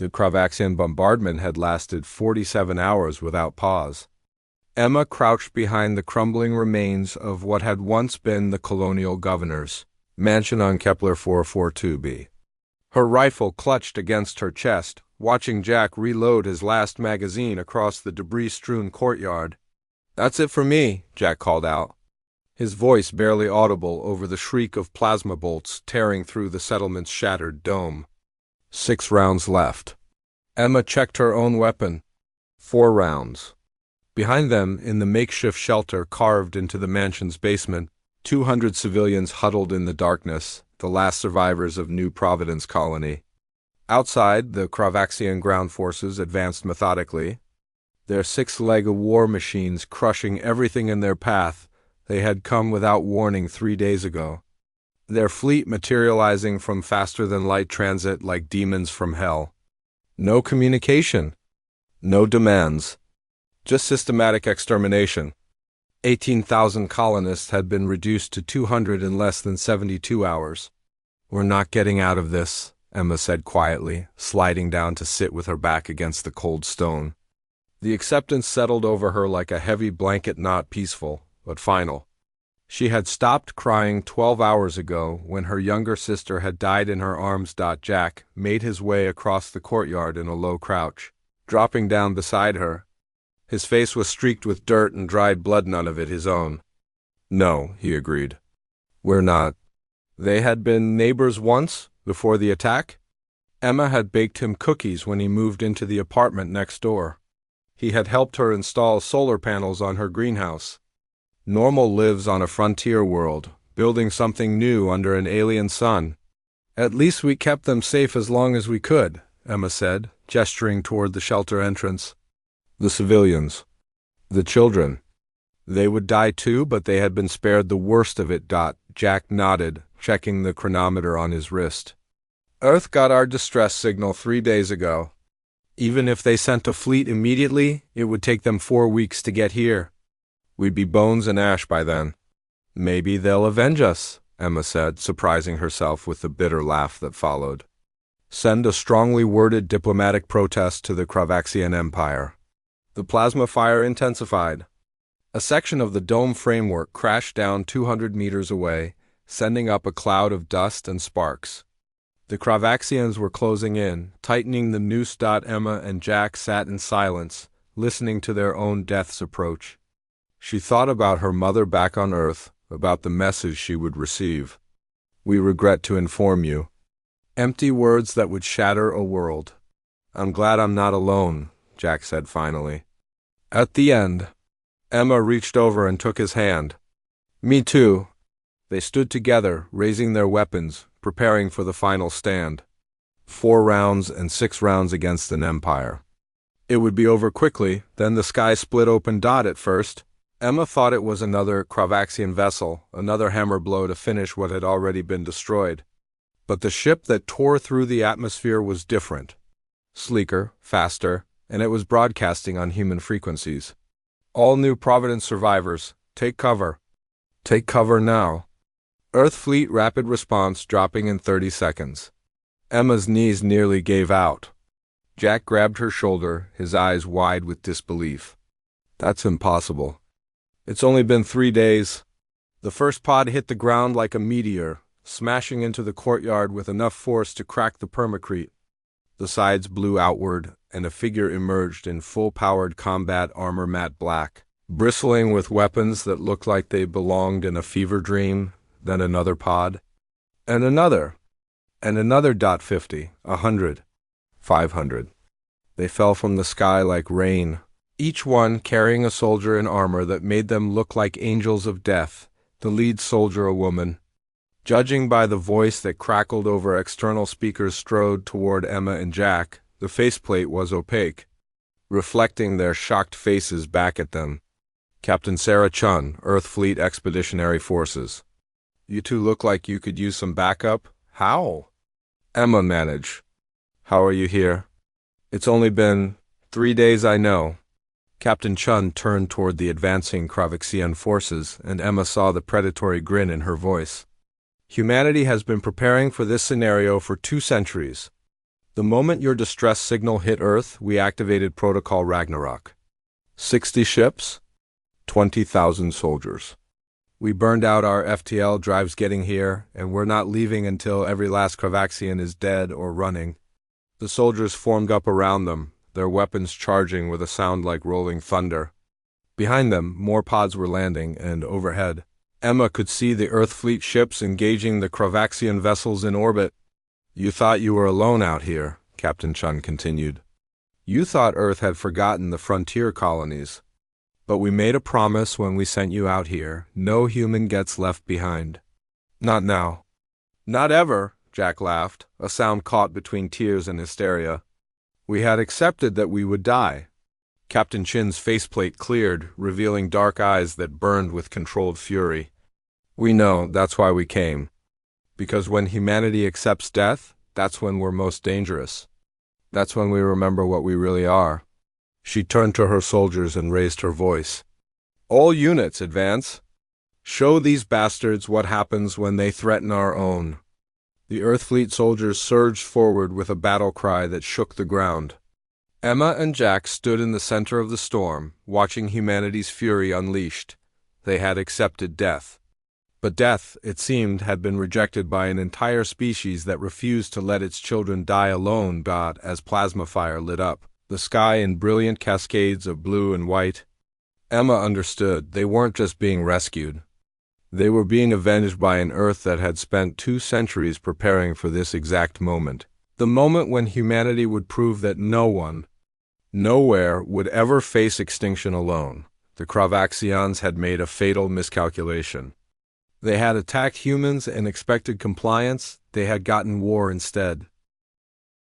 The Kravaxian bombardment had lasted 47 hours without pause. Emma crouched behind the crumbling remains of what had once been the colonial governor's mansion on Kepler 442b. Her rifle clutched against her chest, watching Jack reload his last magazine across the debris-strewn courtyard. "That's it for me," Jack called out, his voice barely audible over the shriek of plasma bolts tearing through the settlement's shattered dome. 6 rounds left. Emma checked her own weapon. 4 rounds. Behind them, in the makeshift shelter carved into the mansion's basement, 200 civilians huddled in the darkness, the last survivors of New Providence Colony. Outside, the Kravaxian ground forces advanced methodically, their 6-legged war machines crushing everything in their path. They had come without warning 3 days ago, their fleet materializing from faster-than-light transit like demons from hell. No communication, no demands, just systematic extermination. 18,000 colonists had been reduced to 200 in less than 72 hours. "We're not getting out of this," Emma said quietly, sliding down to sit with her back against the cold stone. The acceptance settled over her like a heavy blanket, not peaceful, but final. She had stopped crying 12 hours ago when her younger sister had died in her arms. Jack made his way across the courtyard in a low crouch, dropping down beside her. His face was streaked with dirt and dried blood, none of it his own. "No," he agreed. "We're not." They had been neighbors once, before the attack. Emma had baked him cookies when he moved into the apartment next door. He had helped her install solar panels on her greenhouse. Normal lives on a frontier world, building something new under an alien sun. "At least we kept them safe as long as we could," Emma said, gesturing toward the shelter entrance. "The civilians. The children. They would die too, but they had been spared the worst of it." Jack nodded, checking the chronometer on his wrist. "Earth got our distress signal 3 days ago. Even if they sent a fleet immediately, it would take them 4 weeks to get here. We'd be bones and ash by then." "Maybe they'll avenge us," Emma said, surprising herself with the bitter laugh that followed. "Send a strongly worded diplomatic protest to the Kravaxian Empire." The plasma fire intensified. A section of the dome framework crashed down 200 meters away, sending up a cloud of dust and sparks. The Kravaxians were closing in, tightening the noose. Emma and Jack sat in silence, listening to their own death's approach. She thought about her mother back on Earth, about the message she would receive. "We regret to inform you." Empty words that would shatter a world. "I'm glad I'm not alone," Jack said finally. At the end, Emma reached over and took his hand. "Me too." They stood together, raising their weapons, preparing for the final stand. 4 rounds and 6 rounds against an empire. It would be over quickly, then the sky split open. At first, Emma thought it was another Kravaxian vessel, another hammer blow to finish what had already been destroyed. But the ship that tore through the atmosphere was different. Sleeker, faster, and it was broadcasting on human frequencies. "All New Providence survivors, take cover. Take cover now." Earth Fleet rapid response dropping in 30 seconds. Emma's knees nearly gave out. Jack grabbed her shoulder, his eyes wide with disbelief. "That's impossible. It's only been 3 days." The first pod hit the ground like a meteor, smashing into the courtyard with enough force to crack the permacrete. The sides blew outward, and a figure emerged in full-powered combat armor, matte black, bristling with weapons that looked like they belonged in a fever dream. Then another pod, and another, and another. 50, 100, 500. They fell from the sky like rain, each one carrying a soldier in armor that made them look like angels of death, the lead soldier a woman. Judging by the voice that crackled over external speakers strode toward Emma and Jack, the faceplate was opaque, reflecting their shocked faces back at them. "Captain Sarah Chun, Earth Fleet Expeditionary Forces. You two look like you could use some backup." "How?" Emma managed. "How are you here?" "It's only been 3 days, I know." Captain Chun turned toward the advancing Kravaxian forces, and Emma saw the predatory grin in her voice. "Humanity has been preparing for this scenario for 2 centuries. The moment your distress signal hit Earth, we activated Protocol Ragnarok. 60 ships, 20,000 soldiers. We burned out our FTL drives getting here, and we're not leaving until every last Kravaxian is dead or running. The soldiers formed up around them, their weapons charging with a sound like rolling thunder. Behind them, more pods were landing, and overhead, Emma could see the Earth fleet ships engaging the Kravaxian vessels in orbit. You thought you were alone out here, Captain Chun continued. You thought Earth had forgotten the frontier colonies. But we made a promise when we sent you out here. No human gets left behind. Not now. Not ever, Jack laughed, a sound caught between tears and hysteria. We had accepted that we would die. Captain Chin's faceplate cleared, revealing dark eyes that burned with controlled fury. We know, that's why we came. Because when humanity accepts death, that's when we're most dangerous. That's when we remember what we really are. She turned to her soldiers and raised her voice. All units, advance. Show these bastards what happens when they threaten our own. The Earth Fleet soldiers surged forward with a battle cry that shook the ground. Emma and Jack stood in the center of the storm, watching humanity's fury unleashed. They had accepted death. But death, it seemed, had been rejected by an entire species that refused to let its children die alone. But as plasma fire lit up the sky in brilliant cascades of blue and white, Emma understood they weren't just being rescued. They were being avenged by an Earth that had spent 2 centuries preparing for this exact moment. The moment when humanity would prove that no one, nowhere, would ever face extinction alone. The Kravaxians had made a fatal miscalculation. They had attacked humans and expected compliance. They had gotten war instead.